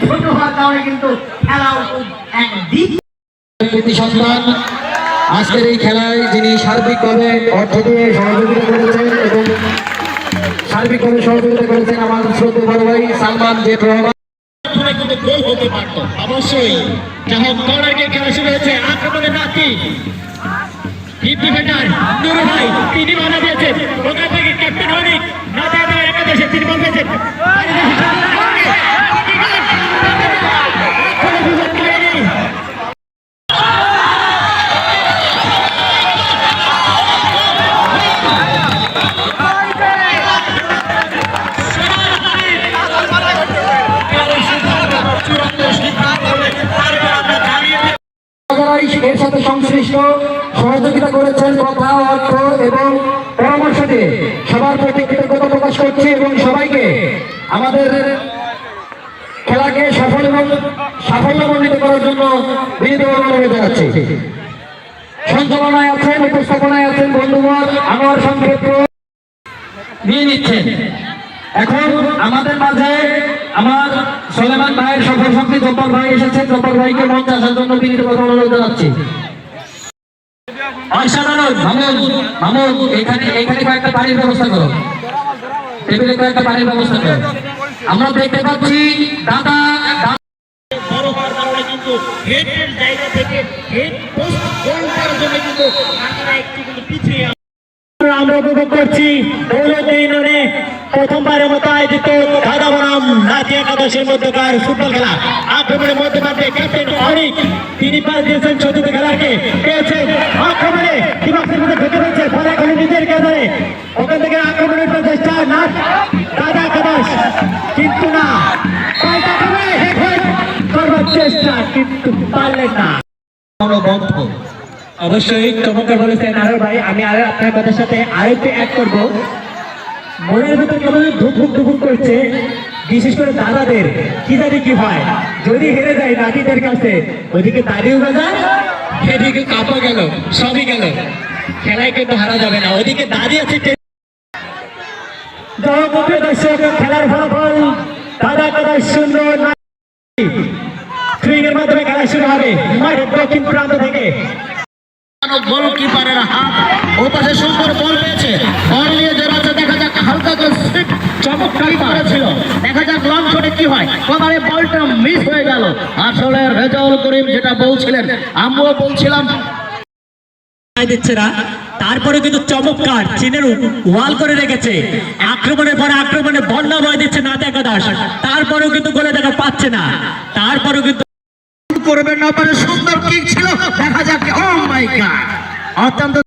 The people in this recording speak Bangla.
ছোট হওয়ার কারণে কিন্তু খেলাও এক দিক সন্তান আজকের এই খেলায় যিনি সার্বিকভাবে অর্থ দিয়ে সহযোগিতা করেছেন এবং সার্বিকভাবে সহযোগিতা করেছেন আমার শ্রদ্ধেয় বড় ভাই সালমান জেঠ রহমান। গোল হতে পারত অবশ্যই। যখন কর্নার খেলা শুরু হয়েছে আক্রমণের নাতি ডিফেন্ডার নুরু ভাই তিনি বাধা দিয়েছেন, ওখান থেকে ক্যাপ্টেন অনিক নাতে একাদশে তিনি বল পেয়েছেন। এর সাথে সংশ্লিষ্ট সহযোগিতা করেছেন কথা অর্থ এবং পরামর্শ দিয়ে সবার প্রতি কৃতজ্ঞতা প্রকাশ করছি এবং সবাইকে আমাদের খেলাকে সাফল্যমণ্ডিত করার জন্য বিনীত জানাচ্ছি। সঞ্চালনায় আছেন, উপস্থাপনায় আছেন বন্ধুবর আমার সংক্ষেপ নিয়ে নিচ্ছেন। এখন আমাদের মাঝে আমার সোলেমান ভাইয়ের সফর সঙ্গী জব্বার ভাই এসেছেন। জব্বার ভাইকে মঞ্চে আসার জন্য বিনীত অনুরোধ জানাচ্ছি। অসাধারণ মামুন এখানে কয়েকটা পানির ব্যবস্থা করো, টেবিলে কয়েকটা পানির ব্যবস্থা করো। আমরা দেখতে পাচ্ছি দাদা বড় হওয়ার কারণে কিন্তু হেডের জায়গা থেকে হেড পোস্ট গোল করার জন্য কিন্তু একটু কিন্তু পিছিয়ে আমরা উপভোগ করছি দৌলতদিনে প্রথমবারের মতো আয়োজিত দাদা বনাম নাতি একাদশের মধ্যকার ফুটবল খেলা। আক্রমণের মধ্যে মাঠে ক্যাপ্টেন অনিক তিনি পাস দিয়েছেন চতুর্থ খেলাকে পেয়েছেন আক্রমণে দিমাগের মধ্যে ঢুকে রয়েছে, ফলে এখন নিজের কাছে ওখান থেকে আক্রমণের প্রচেষ্টা না দাদা একাদশ কিন্তু না করবার চেষ্টা কিন্তু পারলেন না। অবশ্যই চমৎকার বলেছেন আরো ভাই। আমি আরো আপনার কথার সাথে আরো একটু অ্যাড করবো। মনের ভিতরে কেমন ধুকধুক করছে, বিশেষ করে দাদাদের কি জানি কি হয় যদি হেরে যায় নাতিদের কাছে, ওইদিকে দাঁড়িয়েও বাজায় এদিকে কাপা গেল সবই গেল, খেলায় কিন্তু হারা যাবে না। ওইদিকে দাঁড়িয়ে আছে দর্শক, খেলার ফলাফল দাদা কথা সুন্দর সুইং এর মাধ্যমে খেলা শুরু হবে মাঠের দক্ষিণ প্রান্ত থেকে। গোলকিপারের হাত ও পাশে সুন্দর বল পেয়েছে, বল নিয়ে জোরাচ্ছে, দেখা যাক হালকা চমৎকারই করেছিল, দেখা যাক লং শটে কি হয়। কবারে বলটা মিস হয়ে গেল। আসলে রেজাউল করিম যেটা বলছিলেন আমরাও বলছিলাম দিচ্ছে না, তারপরে কিন্তু চমৎকার চীনের ওয়াল করে রেখেছে। আক্রমণের পরে আক্রমণে বন্যা বয় দিচ্ছে নাতে একাদশ, তারপরেও কিন্তু গোলে দেখা পাচ্ছে না। তারপরেও কিন্তু করবেন না পারে সুন্দর কিক ছিল, দেখা যাক ও মাই গড অত্যন্ত